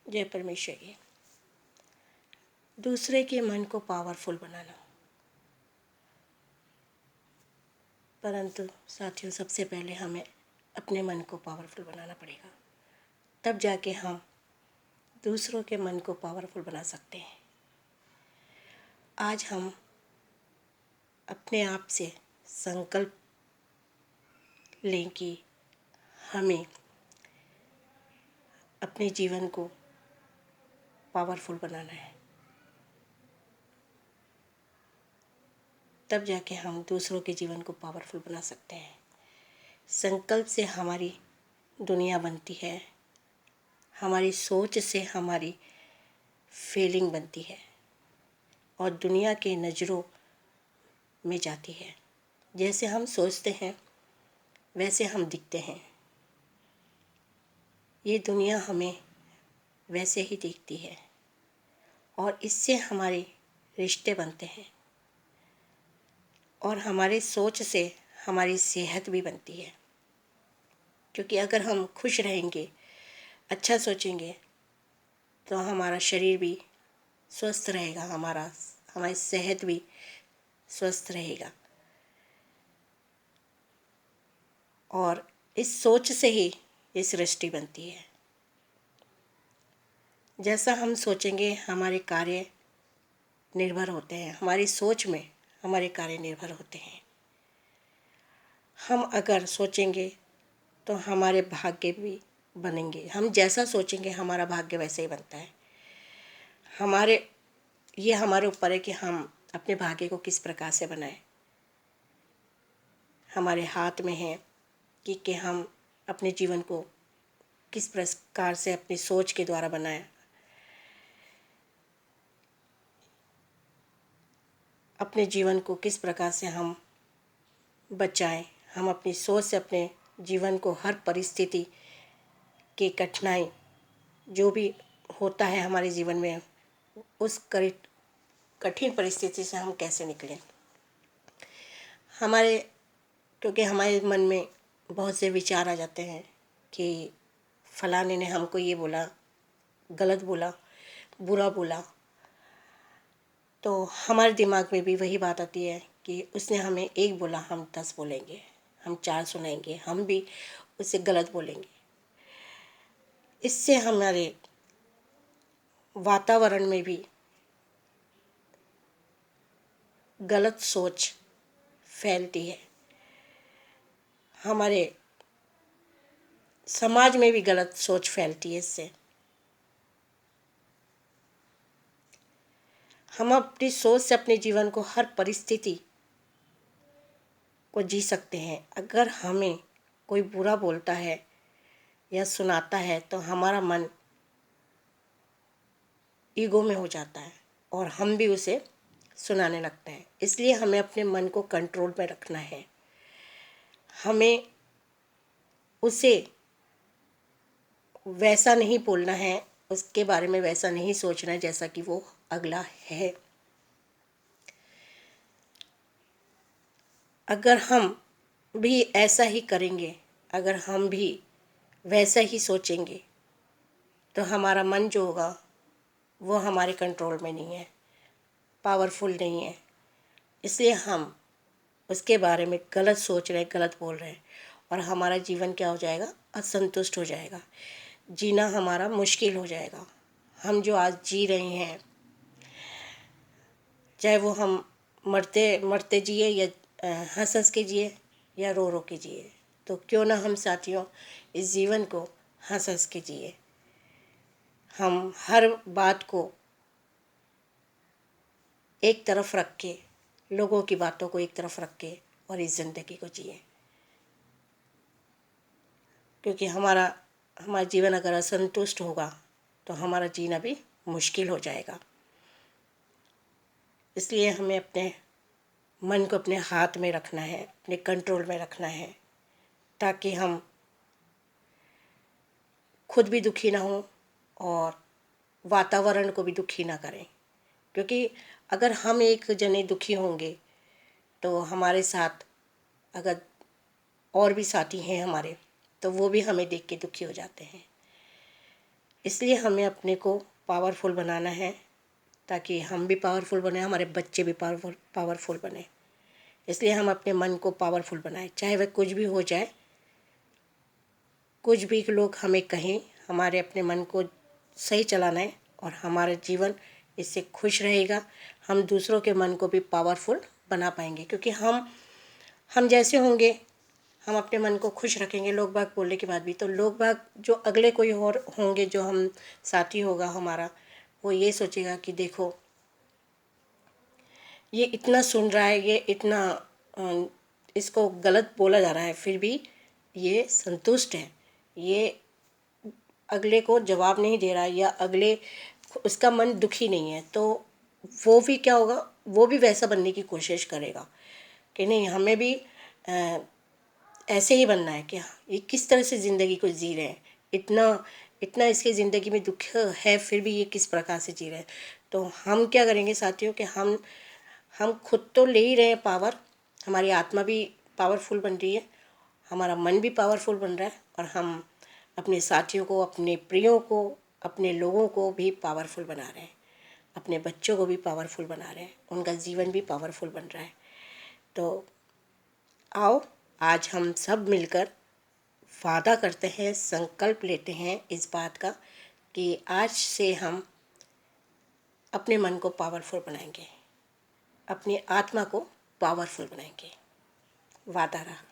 जय परमेश्वरी। दूसरे के मन को पावरफुल बनाना। परंतु साथियों, सबसे पहले हमें अपने मन को पावरफुल बनाना पड़ेगा, तब जाके हम दूसरों के मन को पावरफुल बना सकते हैं। आज हम अपने आप से संकल्प लें कि हमें अपने जीवन को पावरफुल बनाना है, तब जाके हम दूसरों के जीवन को पावरफुल बना सकते हैं। संकल्प से हमारी दुनिया बनती है, हमारी सोच से हमारी फीलिंग बनती है और दुनिया के नज़रों में जाती है। जैसे हम सोचते हैं वैसे हम दिखते हैं। ये दुनिया हमें वैसे ही देखती है और इससे हमारे रिश्ते बनते हैं और हमारे सोच से हमारी सेहत भी बनती है। क्योंकि अगर हम खुश रहेंगे, अच्छा सोचेंगे, तो हमारा शरीर भी स्वस्थ रहेगा, हमारी सेहत भी स्वस्थ रहेगा। और इस सोच से ही ये सृष्टि बनती है। जैसा हम सोचेंगे हमारे कार्य निर्भर होते हैं, हमारी सोच में हमारे कार्य निर्भर होते हैं। हम अगर सोचेंगे तो हमारे भाग्य भी बनेंगे। हम जैसा सोचेंगे हमारा भाग्य वैसे ही बनता है। ये हमारे ऊपर है कि हम अपने भाग्य को किस प्रकार से बनाएं। हमारे हाथ में है कि हम अपने जीवन को किस प्रकार से अपनी सोच के द्वारा बनाएं। अपने जीवन को किस प्रकार से हम बचाएं। हम अपनी सोच से अपने जीवन को हर परिस्थिति की कठिनाई जो भी होता है हमारे जीवन में, उस कठिन परिस्थिति से हम कैसे निकलें। क्योंकि हमारे मन में बहुत से विचार आ जाते हैं कि फलाने ने हमको ये बोला, गलत बोला, बुरा बोला, तो हमारे दिमाग में भी वही बात आती है कि उसने हमें एक बोला, हम 10 बोलेंगे, हम 4 सुनाएंगे, हम भी उससे गलत बोलेंगे। इससे हमारे वातावरण में भी गलत सोच फैलती है, हमारे समाज में भी गलत सोच फैलती है। इससे हम अपनी सोच से अपने जीवन को हर परिस्थिति को जी सकते हैं। अगर हमें कोई बुरा बोलता है या सुनाता है तो हमारा मन ईगो में हो जाता है और हम भी उसे सुनाने लगते हैं। इसलिए हमें अपने मन को कंट्रोल में रखना है। हमें उसे वैसा नहीं बोलना है, उसके बारे में वैसा नहीं सोचना है जैसा कि वो अगला है। अगर हम भी ऐसा ही करेंगे, अगर हम भी वैसा ही सोचेंगे, तो हमारा मन जो होगा वो हमारे कंट्रोल में नहीं है, पावरफुल नहीं है। इसलिए हम उसके बारे में गलत सोच रहे हैं, गलत बोल रहे हैं और हमारा जीवन क्या हो जाएगा, असंतुष्ट हो जाएगा, जीना हमारा मुश्किल हो जाएगा। हम जो आज जी रहे हैं, चाहे वो हम मरते मरते जिए या हंस हंस के जिए या रो रो के जिए, तो क्यों ना हम साथियों इस जीवन को हंस हंस के जिए। हम हर बात को एक तरफ रख के, लोगों की बातों को एक तरफ रख के और इस ज़िंदगी को जिए। क्योंकि हमारा जीवन अगर असंतुष्ट होगा तो हमारा जीना भी मुश्किल हो जाएगा। इसलिए हमें अपने मन को अपने हाथ में रखना है, अपने कंट्रोल में रखना है, ताकि हम खुद भी दुखी ना हो और वातावरण को भी दुखी ना करें। क्योंकि अगर हम एक जने दुखी होंगे तो हमारे साथ अगर और भी साथी हैं हमारे, तो वो भी हमें देख के दुखी हो जाते हैं। इसलिए हमें अपने को पावरफुल बनाना है, ताकि हम भी पावरफुल बने, हमारे बच्चे भी पावरफुल बने। इसलिए हम अपने मन को पावरफुल बनाएं, चाहे वह कुछ भी हो जाए, कुछ भी लोग हमें कहें, हमारे अपने मन को सही चलाना है और हमारा जीवन इससे खुश रहेगा। हम दूसरों के मन को भी पावरफुल बना पाएंगे, क्योंकि हम जैसे होंगे, हम अपने मन को खुश रखेंगे लोग बाग बोलने के बाद भी, तो लोग बाग जो अगले कोई और होंगे, जो हम साथी होगा हमारा, वो ये सोचेगा कि देखो ये इतना सुन रहा है, ये इतना इसको गलत बोला जा रहा है, फिर भी ये संतुष्ट है, ये अगले को जवाब नहीं दे रहा है, या अगले उसका मन दुखी नहीं है, तो वो भी क्या होगा, वो भी वैसा बनने की कोशिश करेगा कि नहीं, हमें भी ऐसे ही बनना है। कि ये किस तरह से ज़िंदगी को जी रहे हैं, इतना इतना इसकी ज़िंदगी में दुख है, फिर भी ये किस प्रकार से जी रहे हैं। तो हम क्या करेंगे साथियों, कि हम खुद तो ले ही रहे हैं पावर, हमारी आत्मा भी पावरफुल बन रही है, हमारा मन भी पावरफुल बन रहा है, और हम अपने साथियों को, अपने प्रियों को, अपने लोगों को भी पावरफुल बना रहे हैं, अपने बच्चों को भी पावरफुल बना रहे हैं, उनका जीवन भी पावरफुल बन रहा है। तो आओ आज हम सब मिलकर वादा करते हैं, संकल्प लेते हैं इस बात का कि आज से हम अपने मन को पावरफुल बनाएंगे, अपनी आत्मा को पावरफुल बनाएंगे। वादा रहा।